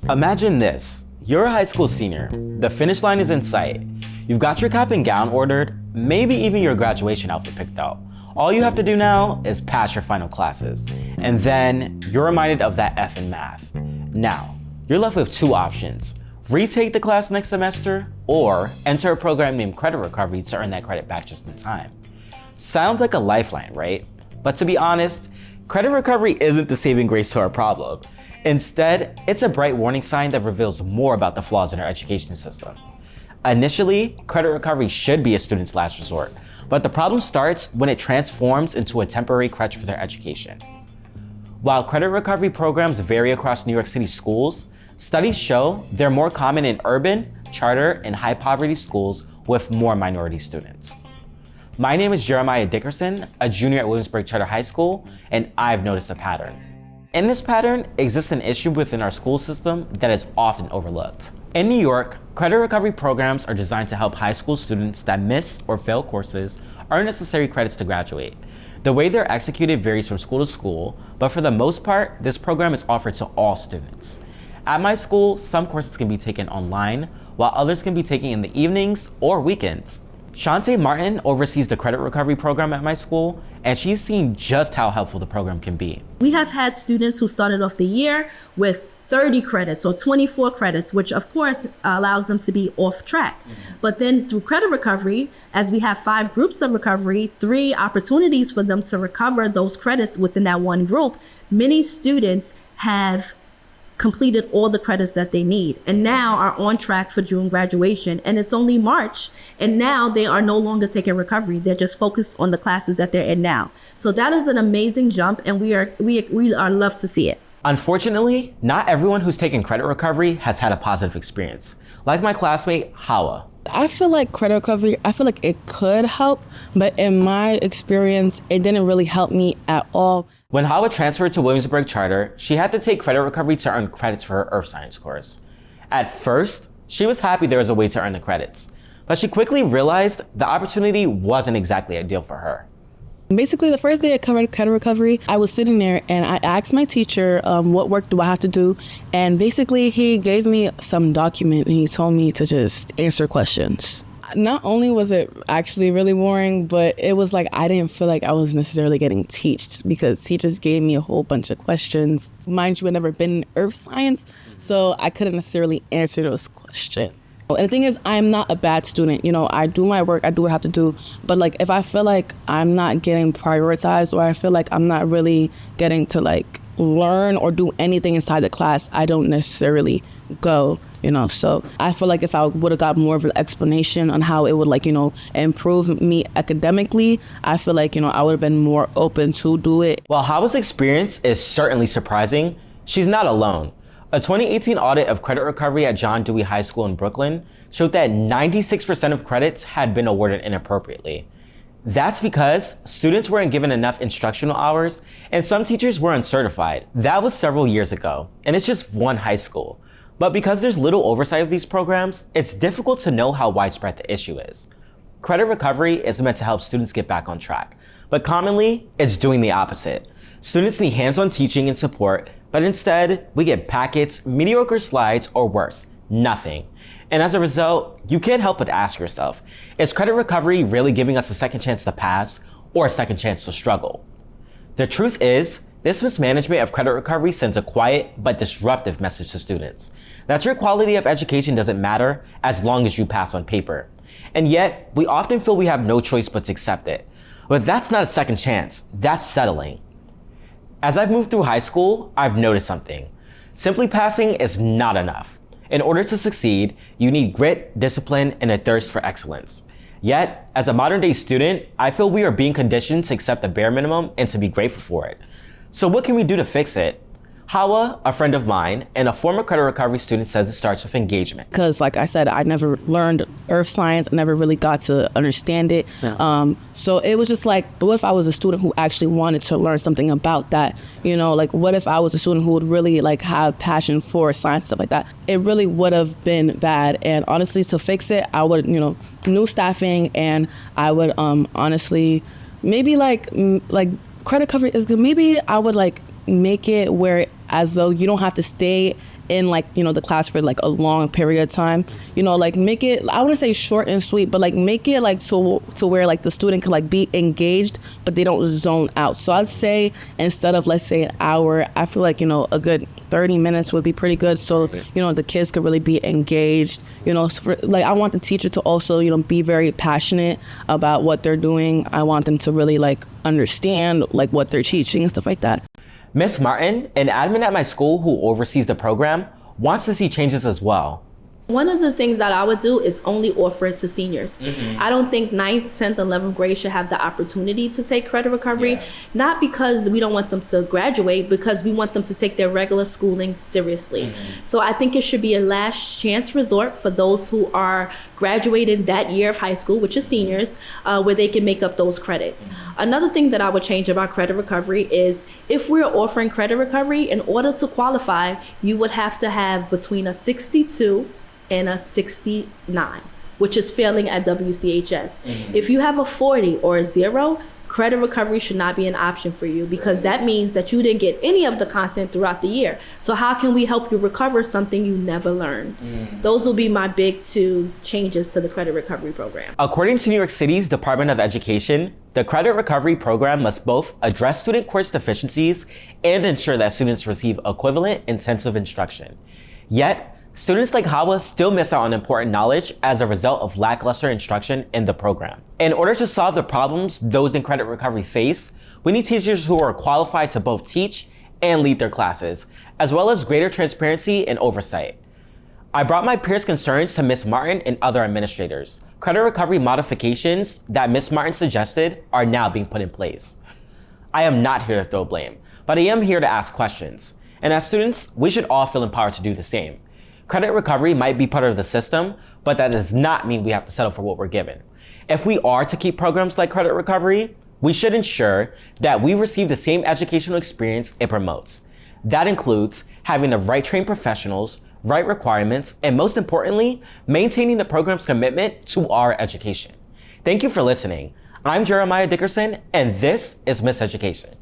Imagine this. You're a high school senior. The finish line is in sight. You've got your cap and gown ordered, maybe even your graduation outfit picked out. All you have to do now is pass your final classes. And then you're reminded of that F in math. Now, you're left with two options. Retake the class next semester, or enter a program named credit recovery to earn that credit back just in time. Sounds like a lifeline, right? But to be honest, credit recovery isn't the saving grace to our problem. Instead, it's a bright warning sign that reveals more about the flaws in our education system. Initially, credit recovery should be a student's last resort, but the problem starts when it transforms into a temporary crutch for their education. While credit recovery programs vary across New York City schools, studies show they're more common in urban, charter, and high poverty schools with more minority students. My name is Jeremiah Dickerson, a junior at Williamsburg Charter High School, and I've noticed a pattern. In this pattern exists an issue within our school system that is often overlooked. In New York, credit recovery programs are designed to help high school students that miss or fail courses earn necessary credits to graduate. The way they're executed varies from school to school, but for the most part, this program is offered to all students. At my school, some courses can be taken online, while others can be taken in the evenings or weekends. Shante Martin oversees the credit recovery program at my school, and she's seen just how helpful the program can be. We have had students who started off the year with 30 credits or 24 credits, which of course allows them to be off track. But then through credit recovery, as we have 5 groups of recovery, 3 opportunities for them to recover those credits within that one group, many students have completed all the credits that they need and now are on track for June graduation. And it's only March, and now they are no longer taking recovery. They're just focused on the classes that they're in now. So that is an amazing jump, and we are love to see it. Unfortunately, not everyone who's taken credit recovery has had a positive experience. Like my classmate, Hawa. I feel like credit recovery, it could help, but in my experience, it didn't really help me at all. When Hawa transferred to Williamsburg Charter, she had to take credit recovery to earn credits for her Earth Science course. At first, she was happy there was a way to earn the credits, but she quickly realized the opportunity wasn't exactly ideal for her. Basically, the first day I covered credit recovery, I was sitting there and I asked my teacher, what work do I have to do? And basically, he gave me some document and he told me to just answer questions. Not only was it actually really boring, but it was like I didn't feel like I was necessarily getting taught because he just gave me a whole bunch of questions. Mind you, I'd never been in earth science, so I couldn't necessarily answer those questions. And the thing is, I'm not a bad student. I do my work, I do what I have to do. But if I feel like I'm not getting prioritized or I feel like I'm not really getting to learn or do anything inside the class, I don't necessarily go, So I feel like if I would have got more of an explanation on how it would improve me academically, I feel like, I would have been more open to do it. While Hawa's experience is certainly surprising, she's not alone. A 2018 audit of credit recovery at John Dewey High School in Brooklyn showed that 96% of credits had been awarded inappropriately. That's because students weren't given enough instructional hours and some teachers were uncertified. That was several years ago, and it's just one high school. But because there's little oversight of these programs, it's difficult to know how widespread the issue is. Credit recovery is meant to help students get back on track, but commonly, it's doing the opposite. Students need hands-on teaching and support, but instead, we get packets, mediocre slides, or worse, nothing. And as a result, you can't help but ask yourself, is credit recovery really giving us a second chance to pass or a second chance to struggle? The truth is, this mismanagement of credit recovery sends a quiet but disruptive message to students that your quality of education doesn't matter as long as you pass on paper. And yet, we often feel we have no choice but to accept it. But that's not a second chance, that's settling. As I've moved through high school, I've noticed something. Simply passing is not enough. In order to succeed, you need grit, discipline, and a thirst for excellence. Yet, as a modern day student, I feel we are being conditioned to accept the bare minimum and to be grateful for it. So what can we do to fix it? Hawa, a friend of mine, and a former credit recovery student, says it starts with engagement. Because like I said, I never learned earth science. I never really got to understand it. Yeah. So it was just like, what if I was a student who actually wanted to learn something about that? What if I was a student who would really have passion for science, stuff like that? It really would have been bad. And honestly, to fix it, I would, new staffing, and I would honestly, maybe credit recovery is good. Maybe I would make it where as though you don't have to stay in like, you know, the class for like a long period of time. You know, like make it, I wouldn't say short and sweet, but like make it like to where like the student can like be engaged, but they don't zone out. So I'd say instead of, let's say, an hour, I feel like, you know, a good 30 minutes would be pretty good. So, you know, the kids could really be engaged, you know, like I want the teacher to also, you know, be very passionate about what they're doing. I want them to really like understand like what they're teaching and stuff like that. Miss Martin, an admin at my school who oversees the program, wants to see changes as well. One of the things that I would do is only offer it to seniors. I don't think 9th, 10th, 11th grade should have the opportunity to take credit recovery, not because we don't want them to graduate, because we want them to take their regular schooling seriously. So I think it should be a last chance resort for those who are graduating that year of high school, which is seniors, where they can make up those credits. Another thing that I would change about credit recovery is if we're offering credit recovery, in order to qualify, you would have to have between a 62 and a 69, which is failing at WCHS. If you have a 40 or a 0, credit recovery should not be an option for you, because that means that you didn't get any of the content throughout the year. So how can we help you recover something you never learned? Those will be my big 2 changes to the credit recovery program. According to New York City's Department of Education, the credit recovery program must both address student course deficiencies and ensure that students receive equivalent intensive instruction. Yet, students like Hawa still miss out on important knowledge as a result of lackluster instruction in the program. In order to solve the problems those in credit recovery face, we need teachers who are qualified to both teach and lead their classes, as well as greater transparency and oversight. I brought my peers' concerns to Ms. Martin and other administrators. Credit recovery modifications that Ms. Martin suggested are now being put in place. I am not here to throw blame, but I am here to ask questions. And as students, we should all feel empowered to do the same. Credit recovery might be part of the system, but that does not mean we have to settle for what we're given. If we are to keep programs like credit recovery, we should ensure that we receive the same educational experience it promotes. That includes having the right trained professionals, right requirements, and most importantly, maintaining the program's commitment to our education. Thank you for listening. I'm Jeremiah Dickerson, and this is Miseducation.